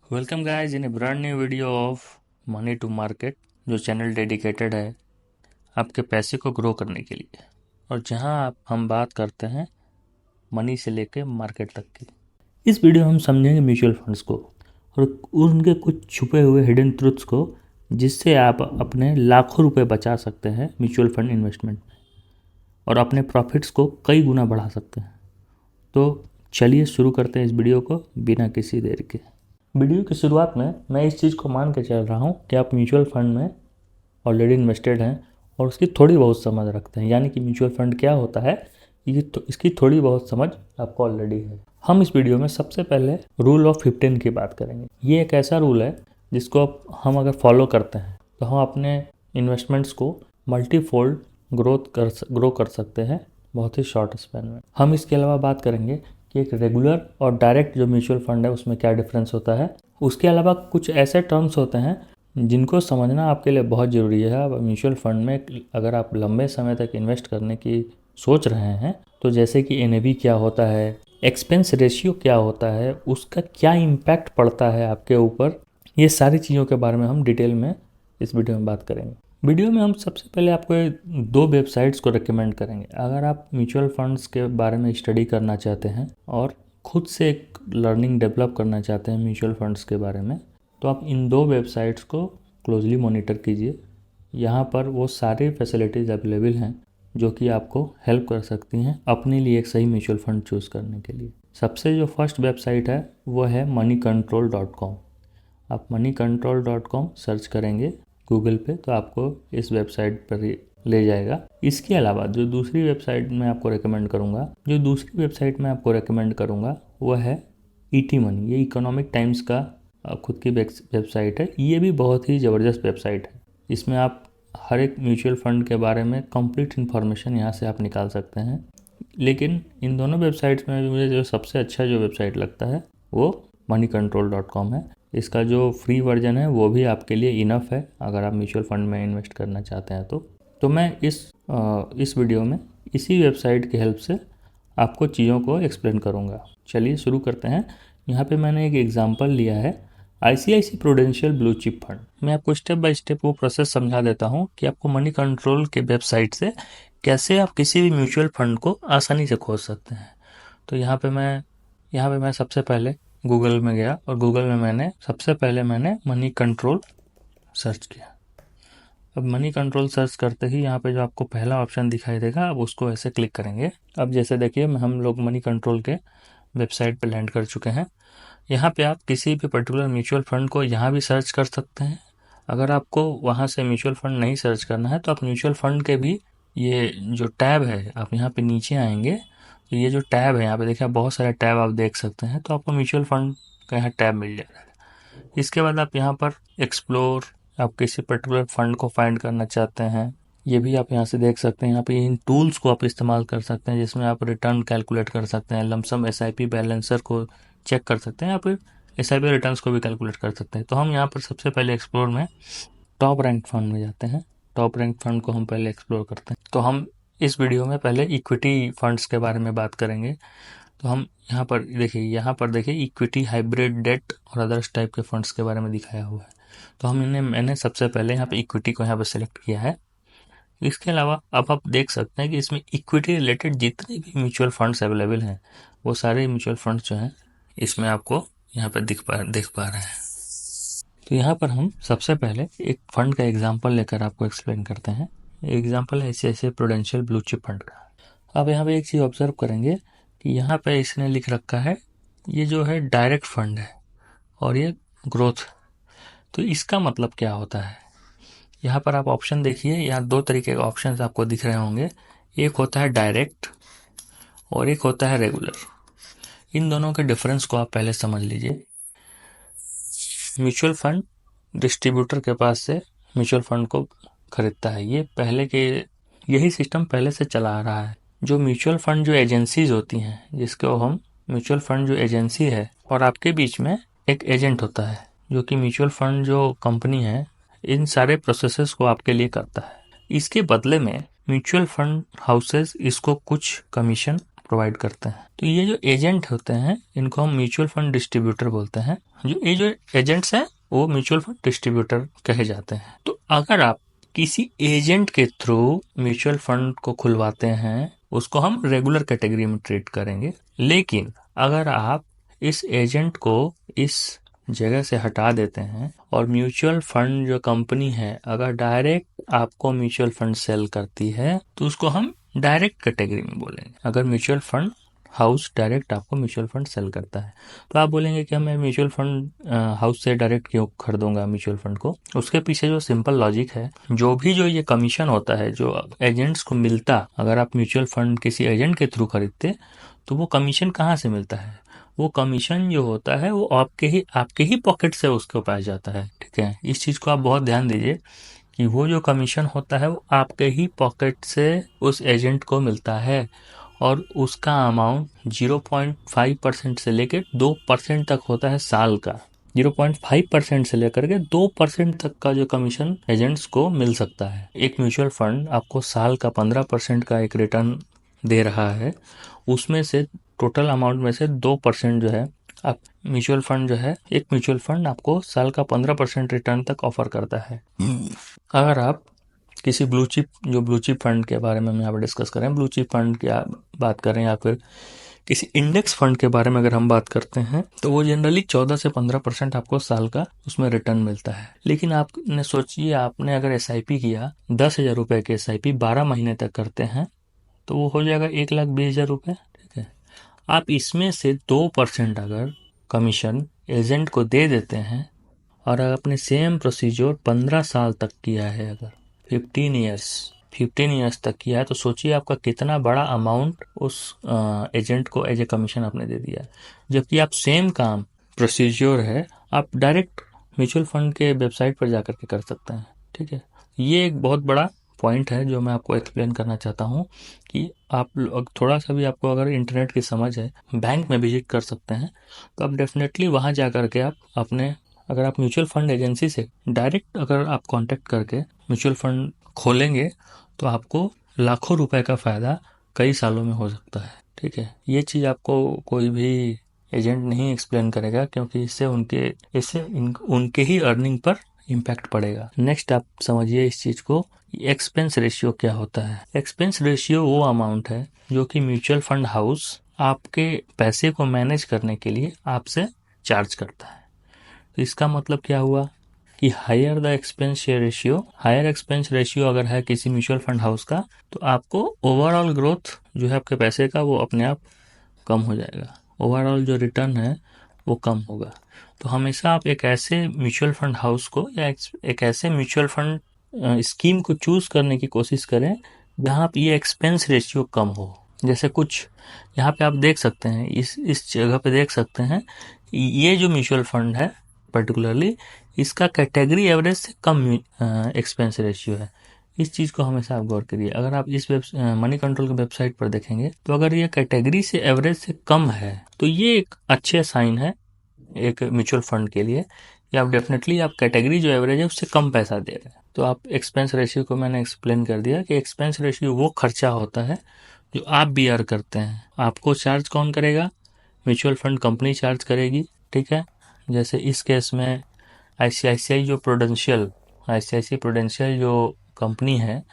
Welcome guys in a brand new video of money to market, जो channel dedicated है आपके पैसे को ग्रो करने के लिए और जहां हम बात करते हैं मनी से लेके मार्केट तक की। इस वीडियो में हम समझेंगे म्यूचुअल फंड्स को और उनके कुछ छुपे हुए हिडन ट्रुथ्स को, जिससे आप अपने लाखों रुपए बचा सकते हैं म्यूचुअल फंड इन्वेस्टमेंट में और अपने प्रॉफिट्स को कई गुना बढ़ा सकते हैं। तो चलिए शुरू करते हैं इस वीडियो को बिना किसी देर के। वीडियो की शुरुआत में मैं इस चीज़ को मान के चल रहा हूँ कि आप म्यूचुअल फंड में ऑलरेडी इन्वेस्टेड हैं और उसकी थोड़ी बहुत समझ रखते हैं, यानी कि म्यूचुअल फंड क्या होता है ये तो इसकी थोड़ी बहुत समझ आपको ऑलरेडी है। हम इस वीडियो में सबसे पहले रूल ऑफ 15 की बात करेंगे। ये एक ऐसा रूल है जिसको हम अगर फॉलो करते हैं तो हम अपने इन्वेस्टमेंट्स को मल्टीफोल्ड ग्रो कर सकते हैं बहुत ही शॉर्ट स्पैन में। हम इसके अलावा बात करेंगे कि एक रेगुलर और डायरेक्ट जो म्यूचुअल फंड है उसमें क्या डिफरेंस होता है। उसके अलावा कुछ ऐसे टर्म्स होते हैं जिनको समझना आपके लिए बहुत ज़रूरी है। अब म्यूचुअल फंड में अगर आप लंबे समय तक इन्वेस्ट करने की सोच रहे हैं तो जैसे कि एनएवी क्या होता है, एक्सपेंस रेशियो क्या होता है, उसका क्या इम्पैक्ट पड़ता है आपके ऊपर, ये सारी चीज़ों के बारे में हम डिटेल में इस वीडियो में बात करेंगे। वीडियो में हम सबसे पहले आपको 2 वेबसाइट्स को रिकमेंड करेंगे। अगर आप म्यूचुअल फंड्स के बारे में स्टडी करना चाहते हैं और खुद से एक लर्निंग डेवलप करना चाहते हैं म्यूचुअल फंड्स के बारे में, तो आप इन 2 वेबसाइट्स को क्लोजली मॉनिटर कीजिए। यहाँ पर वो सारी फैसिलिटीज़ अवेलेबल हैं जो कि आपको हेल्प कर सकती हैं अपने लिए एक सही म्यूचुअल फंड चूज़ करने के लिए। सबसे जो फर्स्ट वेबसाइट है वो है moneycontrol.com। आप moneycontrol.com सर्च करेंगे गूगल पे तो आपको इस वेबसाइट पर ले जाएगा। इसके अलावा जो दूसरी वेबसाइट मैं आपको रेकमेंड करूँगा वो है ईटी मनी। ये इकोनॉमिक टाइम्स का खुद की वेबसाइट है। ये भी बहुत ही ज़बरदस्त वेबसाइट है। इसमें आप हर एक म्यूचुअल फंड के बारे में कंप्लीट इन्फॉर्मेशन यहाँ से आप निकाल सकते हैं। लेकिन इन दोनों वेबसाइट्स में मुझे जो सबसे अच्छा जो वेबसाइट लगता है वो moneycontrol.com है। इसका जो फ्री वर्जन है वो भी आपके लिए इनफ है अगर आप म्यूचुअल फंड में इन्वेस्ट करना चाहते हैं तो मैं इस वीडियो में इसी वेबसाइट की हेल्प से आपको चीज़ों को एक्सप्लेन करूँगा। चलिए शुरू करते हैं। यहाँ पे मैंने एक एग्जांपल लिया है ICICI prudential blue chip fund. मैं आपको स्टेप बाय स्टेप वो प्रोसेस समझा देता हूँ कि आपको मनी कंट्रोल के वेबसाइट से कैसे आप किसी भी म्यूचुअल फंड को आसानी से खोज सकते हैं। तो यहाँ पे मैं सबसे पहले गूगल में गया और गूगल में सबसे पहले मैंने मनी कंट्रोल सर्च किया। अब मनी कंट्रोल सर्च करते ही यहाँ पे जो आपको पहला ऑप्शन दिखाई देगा अब उसको ऐसे क्लिक करेंगे। अब जैसे देखिए हम लोग मनी कंट्रोल के वेबसाइट पे लैंड कर चुके हैं। यहाँ पे आप किसी भी पर्टिकुलर म्यूचुअल फंड को यहाँ भी सर्च कर सकते हैं। अगर आपको वहाँ से म्यूचुअल फंड नहीं सर्च करना है तो आप म्यूचुअल फंड के भी ये जो टैब है आप यहाँ पे नीचे आएंगे तो ये जो टैब है यहाँ पे देखिए बहुत सारे टैब आप देख सकते हैं। तो आपको म्यूचुअल फंड का यहाँ टैब मिल जाएगा। इसके बाद आप यहाँ पर एक्सप्लोर, आप किसी पर्टिकुलर फंड को फाइंड करना चाहते हैं ये भी आप यहाँ से देख सकते हैं। यहाँ पे इन टूल्स को आप इस्तेमाल कर सकते हैं जिसमें आप रिटर्न कैलकुलेट कर सकते हैं, लमसम SIP बैलेंसर को चेक कर सकते हैं, या फिर SIP रिटर्न्स को भी कैलकुलेट कर सकते हैं। तो हम यहाँ पर सबसे पहले एक्सप्लोर में टॉप रैंक फंड में जाते हैं। टॉप रैंक फंड को हम पहले एक्सप्लोर करते हैं। तो हम इस वीडियो में पहले इक्विटी फंड्स के बारे में बात करेंगे। तो हम यहाँ पर देखिए इक्विटी, हाइब्रिड डेट और अदर्स टाइप के फंड्स के बारे में दिखाया हुआ है। तो मैंने सबसे पहले यहाँ पे इक्विटी को यहाँ पर सेलेक्ट किया है। इसके अलावा अब आप देख सकते हैं कि इसमें इक्विटी रिलेटेड जितने भी म्यूचुअल फंड्स अवेलेबल हैं वो सारे म्यूचुअल फंड्स जो हैं इसमें आपको यहाँ पर देख पा रहे हैं। तो यहाँ पर हम सबसे पहले एक फंड का एग्जांपल लेकर आपको एक्सप्लेन करते हैं। एग्जांपल है ICICI prudential blue chip fund का। अब यहाँ पे एक चीज़ ऑब्जर्व करेंगे कि यहाँ पे इसने लिख रखा है ये जो है डायरेक्ट फंड है और ये ग्रोथ। तो इसका मतलब क्या होता है, यहाँ पर आप ऑप्शन देखिए। यहाँ 2 तरीके के ऑप्शन आपको दिख रहे होंगे। एक होता है डायरेक्ट और एक होता है रेगुलर। इन दोनों के डिफरेंस को आप पहले समझ लीजिए। म्यूचुअल फंड डिस्ट्रीब्यूटर के पास से म्यूचुअल फंड को खरीदता है। यही सिस्टम पहले से चला आ रहा है। जो म्यूचुअल फंड जो एजेंसीज होती हैं, जिसको हम म्यूचुअल फंड जो एजेंसी है और आपके बीच में एक एजेंट होता है जो कि म्यूचुअल फंड जो कंपनी है इन सारे प्रोसेसेस को आपके लिए करता है। इसके बदले में म्यूचुअल फंड हाउसेस इसको कुछ कमीशन प्रोवाइड करते हैं। तो ये जो एजेंट होते हैं इनको हम म्यूचुअल फंड डिस्ट्रीब्यूटर बोलते हैं। जो एजेंट्स हैं वो म्यूचुअल फंड डिस्ट्रीब्यूटर कहे जाते हैं। तो अगर आप किसी एजेंट के थ्रू म्यूचुअल फंड को खुलवाते हैं उसको हम रेगुलर कैटेगरी में ट्रीट करेंगे। लेकिन अगर आप इस एजेंट को इस जगह से हटा देते हैं और म्यूचुअल फंड जो कंपनी है अगर डायरेक्ट आपको म्यूचुअल फंड सेल करती है तो उसको हम डायरेक्ट कैटेगरी में बोलेंगे। अगर म्यूचुअल फंड हाउस डायरेक्ट आपको म्यूचुअल फंड सेल करता है तो आप बोलेंगे कि मैं म्यूचुअल फंड हाउस से डायरेक्ट क्यों खरीदूंगा म्यूचुअल फंड को। उसके पीछे जो सिंपल लॉजिक है, जो ये कमीशन होता है जो एजेंट्स को मिलता, अगर आप म्यूचुअल फंड किसी एजेंट के थ्रू खरीदते तो वो कमीशन कहाँ से मिलता है? वो कमीशन जो होता है वो आपके ही पॉकेट से उसको पाया जाता है। ठीक है, इस चीज को आप बहुत ध्यान दीजिए कि वो जो कमीशन होता है वो आपके ही पॉकेट से उस एजेंट को मिलता है और उसका अमाउंट 0.5% से लेकर 2% तक होता है साल का। 0.5% से लेकर के 2% तक का जो कमीशन एजेंट्स को मिल सकता है। एक म्यूचुअल फंड आपको साल का 15% का एक रिटर्न दे रहा है, उसमें से टोटल अमाउंट में से 2% जो है आप म्यूचुअल फंड जो है, एक म्यूचुअल फंड आपको साल का 15% रिटर्न तक ऑफर करता है। अगर आप किसी ब्लू चिप फंड के बारे में हम यहाँ पर डिस्कस करें, ब्लू चिप फंड की बात करें या फिर किसी इंडेक्स फंड के बारे में अगर हम बात करते हैं तो वो जनरली 14 से 15% आपको साल का उसमें रिटर्न मिलता है। लेकिन आपने सोचिए, आपने अगर SIP किया 10,000 रुपए के SIP 12 महीने तक करते हैं तो वो हो जाएगा 1,20,000 रुपए। ठीक है, आप इसमें से 2% अगर कमीशन एजेंट को दे देते हैं और अगर आपने सेम प्रोसीजर 15 साल तक किया है, अगर 15 ईयर्स तक किया है तो सोचिए आपका कितना बड़ा अमाउंट उस एजेंट को एज ए कमीशन आपने दे दिया। जबकि आप सेम काम प्रोसीजर है आप डायरेक्ट म्यूचुअल फंड के वेबसाइट पर जाकर के कर सकते हैं। ठीक है, ये एक बहुत बड़ा पॉइंट है जो मैं आपको एक्सप्लेन करना चाहता हूँ कि आप थोड़ा सा भी आपको अगर इंटरनेट की समझ है, बैंक में विजिट कर सकते हैं तो आप डेफिनेटली वहाँ जा करके आप अपने, अगर आप म्यूचुअल फंड एजेंसी से डायरेक्ट अगर आप कांटेक्ट करके म्यूचुअल फंड खोलेंगे तो आपको लाखों रुपए का फ़ायदा कई सालों में हो सकता है। ठीक है, ये चीज़ आपको कोई भी एजेंट नहीं एक्सप्लेन करेगा क्योंकि इससे उनके ही अर्निंग पर इम्पैक्ट पड़ेगा। नेक्स्ट आप समझिए इस चीज़ को, एक्सपेंस रेशियो क्या होता है। एक्सपेंस रेशियो वो अमाउंट है जो कि म्यूचुअल फंड हाउस आपके पैसे को मैनेज करने के लिए आपसे चार्ज करता है। तो इसका मतलब क्या हुआ कि हायर एक्सपेंस रेशियो अगर है किसी म्यूचुअल फंड हाउस का तो आपको ओवरऑल ग्रोथ जो है आपके पैसे का वो अपने आप कम हो जाएगा, ओवरऑल जो रिटर्न है वो कम होगा। तो हमेशा आप एक ऐसे म्यूचुअल फंड हाउस को या एक ऐसे म्यूचुअल फंड स्कीम को चूज करने की कोशिश करें जहां आप ये एक्सपेंस रेशियो कम हो। जैसे कुछ यहाँ पे आप देख सकते हैं, इस जगह पे देख सकते हैं, ये जो म्यूचुअल फंड है पर्टिकुलरली इसका कैटेगरी एवरेज से कम एक्सपेंस रेशियो है। इस चीज़ को हमेशा आप गौर करिए। अगर आप इस मनी कंट्रोल की वेबसाइट पर देखेंगे तो अगर ये कैटेगरी से एवरेज से कम है तो ये एक अच्छे साइन है एक म्यूचुअल फंड के लिए कि आप डेफिनेटली आप कैटेगरी जो एवरेज है उससे कम पैसा दे रहे हैं। तो आप एक्सपेंस रेशियो को मैंने एक्सप्लेन कर दिया कि एक्सपेंस रेशियो वो खर्चा होता है जो आप बियर करते हैं। आपको चार्ज कौन करेगा? म्यूचुअल फंड कंपनी चार्ज करेगी। ठीक है, जैसे इस केस में ICICI प्रूडेंशियल जो कंपनी है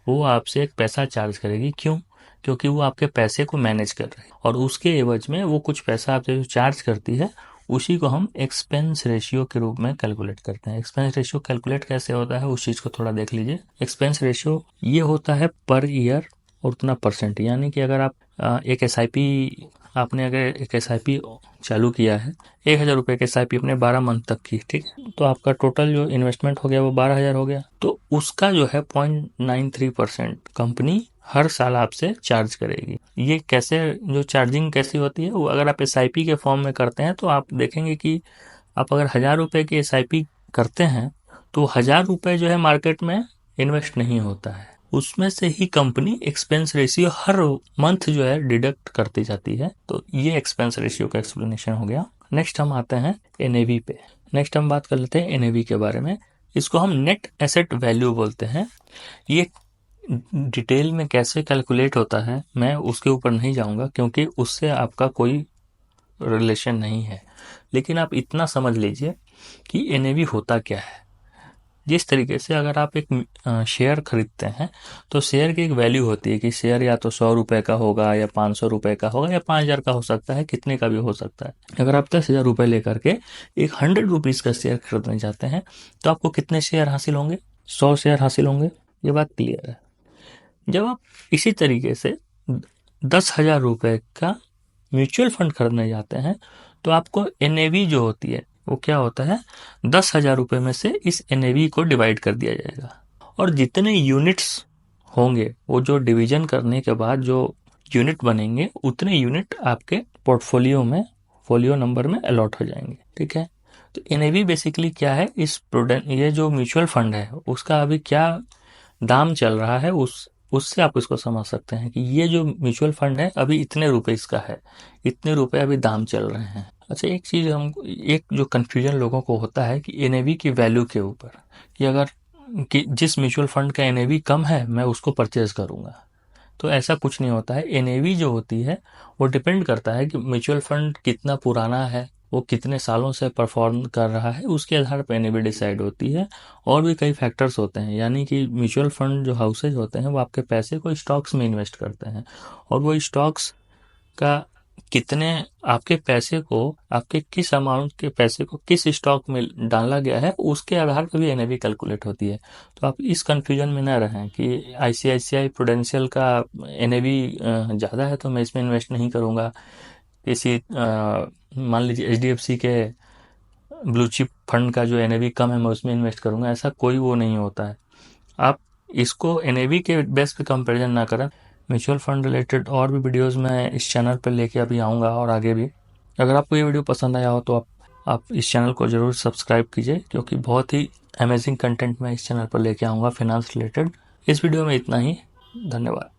वो आपसे एक पैसा चार्ज करेगी। क्यों? क्योंकि वो आपके पैसे को मैनेज कर रही है और उसके एवज में वो कुछ पैसा आपसे जो चार्ज करती है उसी को हम एक्सपेंस रेशियो के रूप में कैलकुलेट करते हैं। एक्सपेंस रेशियो कैलकुलेट कैसे होता है उस चीज़ को थोड़ा देख लीजिए। एक्सपेंस रेशियो ये होता है पर ईयर और उतना परसेंट, यानी कि अगर आप एक आपने अगर एक SIP चालू किया है 1,000 रुपये के SIP अपने 12 मंथ तक की, ठीक, तो आपका टोटल जो इन्वेस्टमेंट हो गया वो 12,000 हो गया। तो उसका जो है 0.93% कंपनी हर साल आपसे चार्ज करेगी। ये कैसे, जो चार्जिंग कैसी होती है वो अगर आप SIP के फॉर्म में करते हैं तो आप देखेंगे कि आप अगर 1,000 रुपये की SIP करते हैं तो 1,000 रुपये जो है मार्केट में इन्वेस्ट नहीं होता है, उसमें से ही कंपनी एक्सपेंस रेशियो हर मंथ जो है डिडक्ट करती जाती है। तो ये एक्सपेंस रेशियो का एक्सप्लेनेशन हो गया। नेक्स्ट हम आते हैं NAV पे। नेक्स्ट हम बात कर लेते हैं NAV के बारे में। इसको हम नेट एसेट वैल्यू बोलते हैं। ये डिटेल में कैसे कैलकुलेट होता है मैं उसके ऊपर नहीं जाऊंगा, क्योंकि उससे आपका कोई रिलेशन नहीं है। लेकिन आप इतना समझ लीजिए कि एनएवी होता क्या है। जिस तरीके से अगर आप एक शेयर खरीदते हैं तो शेयर की एक वैल्यू होती है कि शेयर या तो 100 रुपए का होगा या 500 रुपए का होगा या 5000 का हो सकता है, कितने का भी हो सकता है। अगर आप 10,000 रुपए लेकर के एक 100 रुपीज का शेयर खरीदने जाते हैं तो आपको कितने शेयर हासिल होंगे? 100 शेयर हासिल होंगे। ये बात क्लियर है। जब आप इसी तरीके से 10,000 रुपए का म्यूचुअल फंड खरीदने जाते हैं तो आपको एनएवी जो होती है वो क्या होता है, 10,000 रुपए में से इस एनएवी को डिवाइड कर दिया जाएगा और जितने यूनिट्स होंगे वो जो डिवीजन करने के बाद जो यूनिट बनेंगे उतने यूनिट आपके पोर्टफोलियो में फोलियो नंबर में अलॉट हो जाएंगे। ठीक है, तो एनएवी बेसिकली क्या है, इस प्रोडक्ट ये जो म्यूचुअल फंड है उसका अभी क्या दाम चल रहा है उससे आप इसको समझ सकते हैं कि ये जो म्यूचुअल फंड है अभी इतने रुपए इसका है, इतने रुपए अभी दाम चल रहे हैं। अच्छा, एक चीज हमको एक जो कंफ्यूजन लोगों को होता है कि एनएवी की वैल्यू के ऊपर, कि अगर कि जिस म्यूचुअल फंड का एनएवी कम है मैं उसको परचेज करूंगा, तो ऐसा कुछ नहीं होता है। एनएवी जो होती है वो डिपेंड करता है कि म्यूचुअल फंड कितना पुराना है, वो कितने सालों से परफॉर्म कर रहा है, उसके आधार पर एनएवी डिसाइड होती है। और भी कई फैक्टर्स होते हैं, यानी कि म्यूचुअल फंड जो हाउसेज होते हैं वो आपके पैसे को स्टॉक्स में इन्वेस्ट करते हैं और वो स्टॉक्स का कितने आपके पैसे को, आपके किस अमाउंट के पैसे को किस स्टॉक में डाला गया है उसके आधार पर भी एनएवी कैलकुलेट होती है। तो आप इस कंफ्यूजन में ना रहें कि आईसीआईसीआई प्रूडेंशियल का एनएवी ज़्यादा है तो मैं इसमें इन्वेस्ट नहीं करूँगा, किसी मान लीजिए एचडीएफसी के ब्लू चिप फंड का जो एनएवी कम है मैं उसमें इन्वेस्ट करूँगा, ऐसा कोई वो नहीं होता है। आप इसको एनएवी के बेस पे कंपैरिजन ना करें। म्यूचुअल फंड रिलेटेड और भी वीडियोस मैं इस चैनल पर लेके अभी आऊँगा और आगे भी। अगर आपको ये वीडियो पसंद आया हो तो आप इस चैनल को ज़रूर सब्सक्राइब कीजिए, क्योंकि बहुत ही अमेजिंग कंटेंट मैं इस चैनल पर लेके आऊँगा फिनांस रिलेटेड। इस वीडियो में इतना ही। धन्यवाद।